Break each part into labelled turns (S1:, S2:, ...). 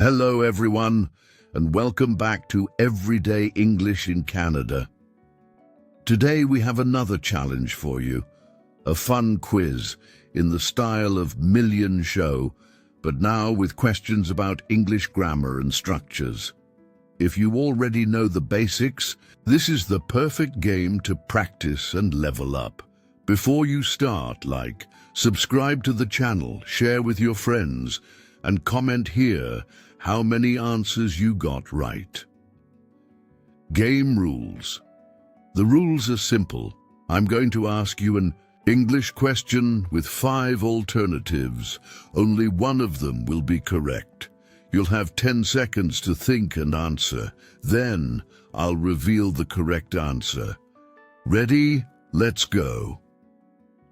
S1: Hello everyone, and welcome back to Everyday English in Canada. Today we have another challenge for you, a fun quiz in the style of Milhão show, but now with questions about English grammar and structures. If you already know the basics, this is the perfect game to practice and level up. Before you start, subscribe to the channel, share with your friends, and comment here how many answers you got right. Game rules. The rules are simple. I'm going to ask you an English question with 5 alternatives. Only one of them will be correct. You'll have 10 seconds to think and answer. Then I'll reveal the correct answer. Ready? Let's go.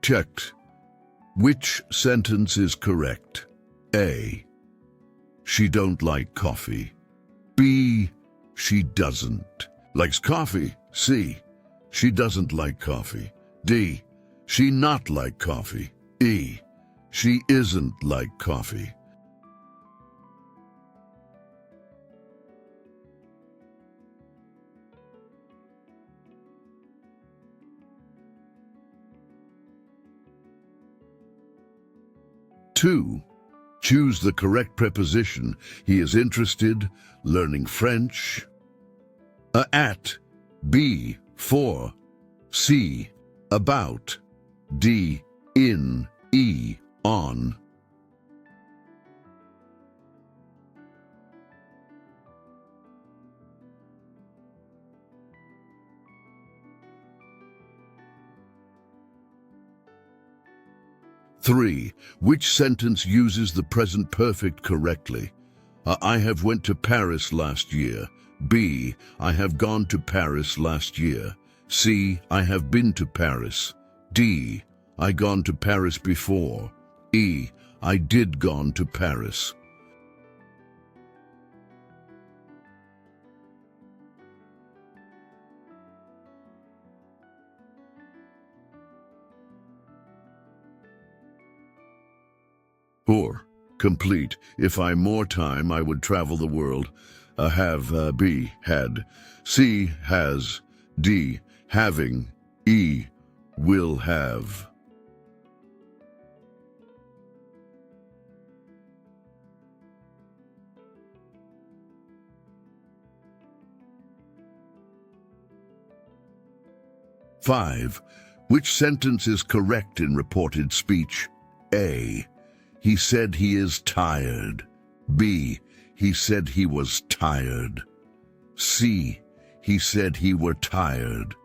S1: Checked. Which sentence is correct? A. She don't like coffee. B. She doesn't. Likes coffee. C. She doesn't like coffee. D. She not like coffee. E. She isn't like coffee. Two. Choose the correct preposition. He is interested, learning French. At. B. For. C. About. D. In. E. On. Three. Which sentence uses the present perfect correctly? I have went to Paris last year. B. I have gone to Paris last year. C. I have been to Paris. D. I gone to Paris before. E. I did gone to Paris. Four. Complete. If I more time, I would travel the world. Have, B. Had. C. Has. D. Having. E. Will have. Five. Which sentence is correct in reported speech? A. He said he is tired. B. He said he was tired. C. He said he were tired.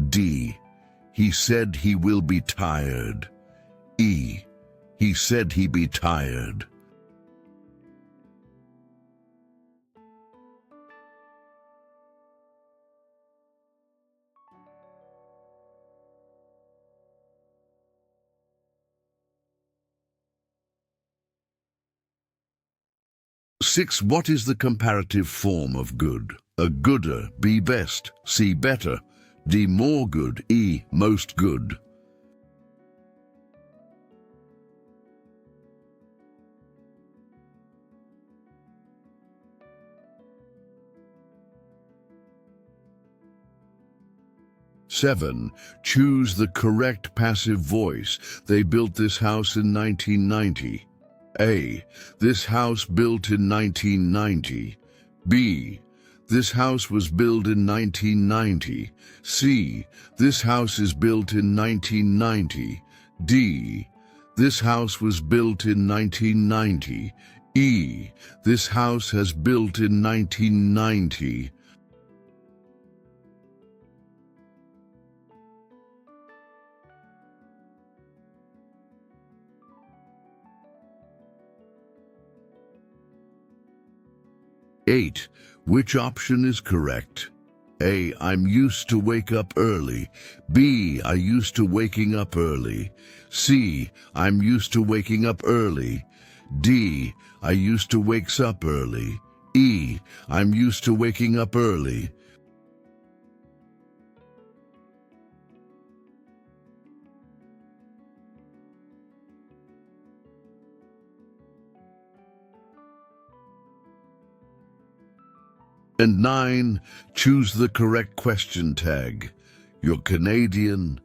S1: D. He said he will be tired. E. He said he be tired. Six. What is the comparative form of good? A. Gooder. B. Best. C. Better. D. More good. E. Most good. Seven. Choose the correct passive voice. They built this house in 1990. A. This house built in 1990. B. This house was built in 1990. C. This house is built in 1990. D. This house was built in 1990. E. This house has built in 1990. Eight. Which option is correct? A. I'm used to wake up early. B. I used to waking up early. C. I'm used to waking up early. D. I used to wakes up early. E. I'm used to waking up early. And 9, choose the correct question tag. You're Canadian.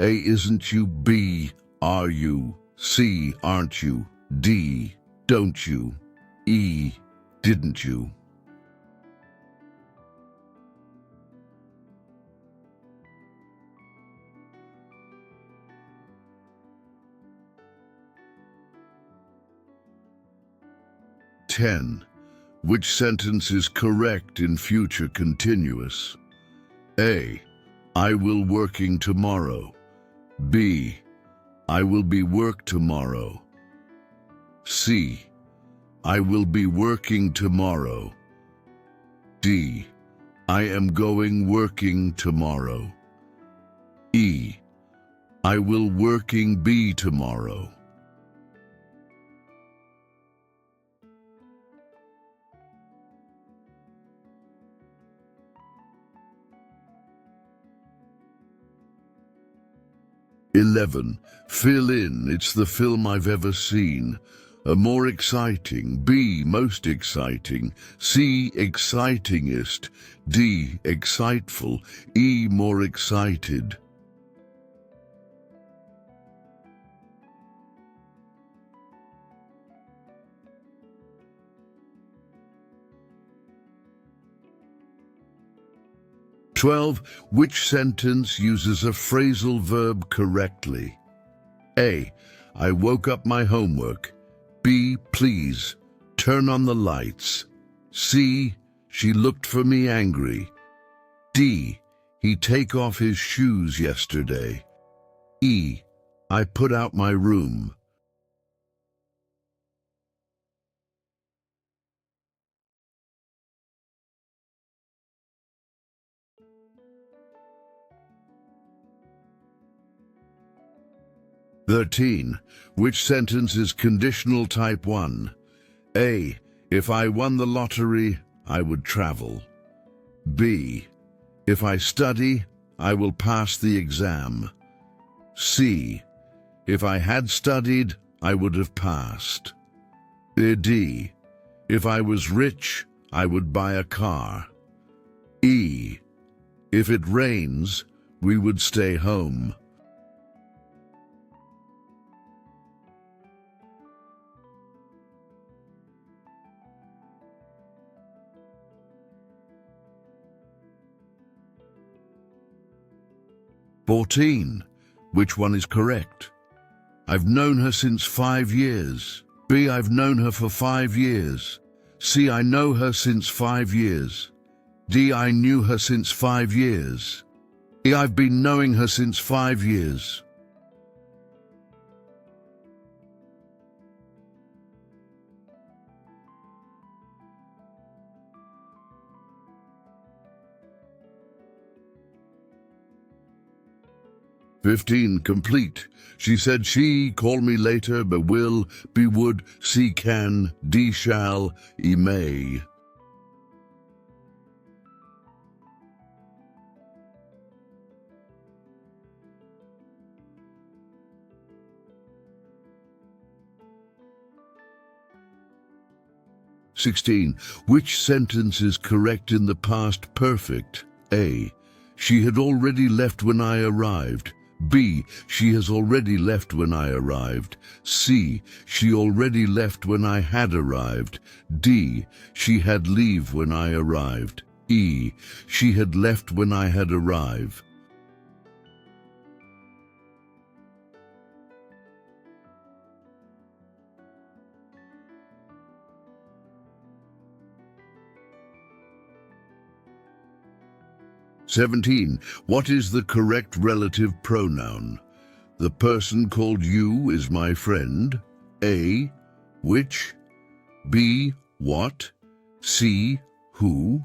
S1: A, isn't you? B, are you? C, aren't you? D, don't you? E, didn't you? Ten. Which sentence is correct in future continuous? A, I will working tomorrow. B, I will be work tomorrow. C, I will be working tomorrow. D, I am going working tomorrow. E, I will working be tomorrow. 11. Fill in. It's the film I've ever seen. A, more exciting. B, most exciting. C, excitingest. D, exciteful. E, more excited. "12. Which sentence uses a phrasal verb correctly? A, I woke up my homework. B, please, turn on the lights. C, she looked for me angry. D, he take off his shoes yesterday. E, I put out my room. "13. Which sentence is conditional type 1? A, if I won the lottery, I would travel. B, if I study, I will pass the exam. C, if I had studied, I would have passed. D, if I was rich, I would buy a car. E, if it rains, we would stay home. "14. Which one is correct? I've known her since 5 years. B, I've known her for 5 years. C, I know her since 5 years. D, I knew her since 5 years. E, I've been knowing her since 5 years. "15. Complete. She said she, call me later, but will, be would, C can, D shall, E may. "16. Which sentence is correct in the past perfect? A, she had already left when I arrived. B, she has already left when I arrived. C, she already left when I had arrived. D, she had leave when I arrived. E, she had left when I had arrived. "17. What is the correct relative pronoun? The person called you is my friend. A, which. B, what. C, who.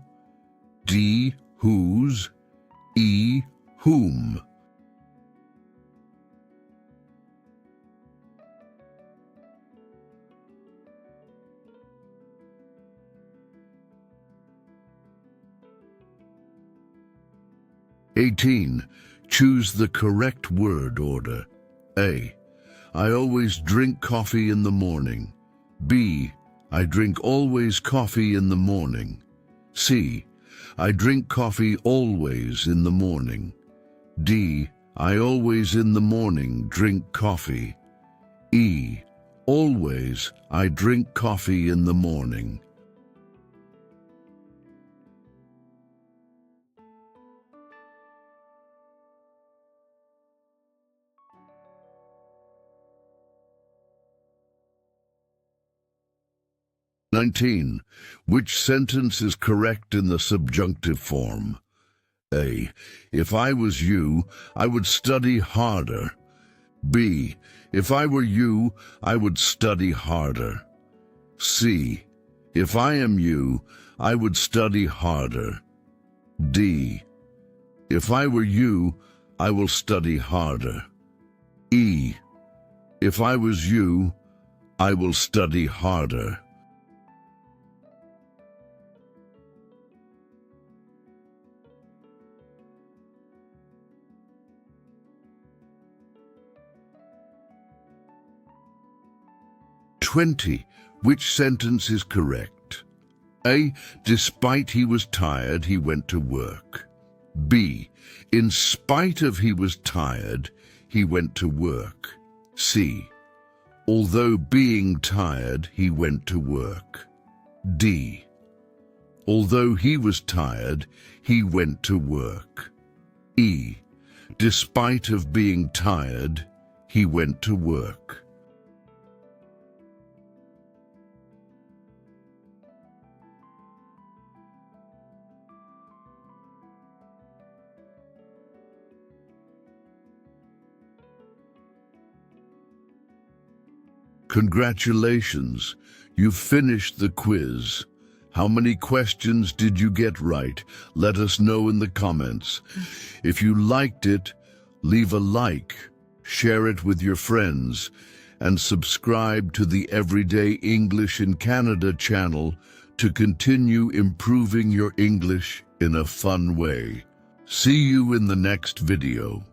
S1: D, whose. E, whom. "18. Choose the correct word order. A, I always drink coffee in the morning. B, I drink always coffee in the morning. C, I drink coffee always in the morning. D. I always in the morning drink coffee. E. Always I drink coffee in the morning. (19) Which sentence is correct in the subjunctive form? A. If I was you, I would study harder. B. If I were you, I would study harder. C. If I am you, I would study harder. D. If I were you, I will study harder. E. If I was you, I will study harder. (20) Which sentence is correct? A. Despite he was tired, he went to work. B. In spite of he was tired, he went to work. C. Although being tired, he went to work. D. Although he was tired, he went to work. E. Despite of being tired, he went to work. Congratulations, you've finished the quiz. How many questions did you get right? Let us know in the comments. If you liked it, leave a like, share it with your friends, and subscribe to the Everyday English in Canada channel to continue improving your English in a fun way. See you in the next video.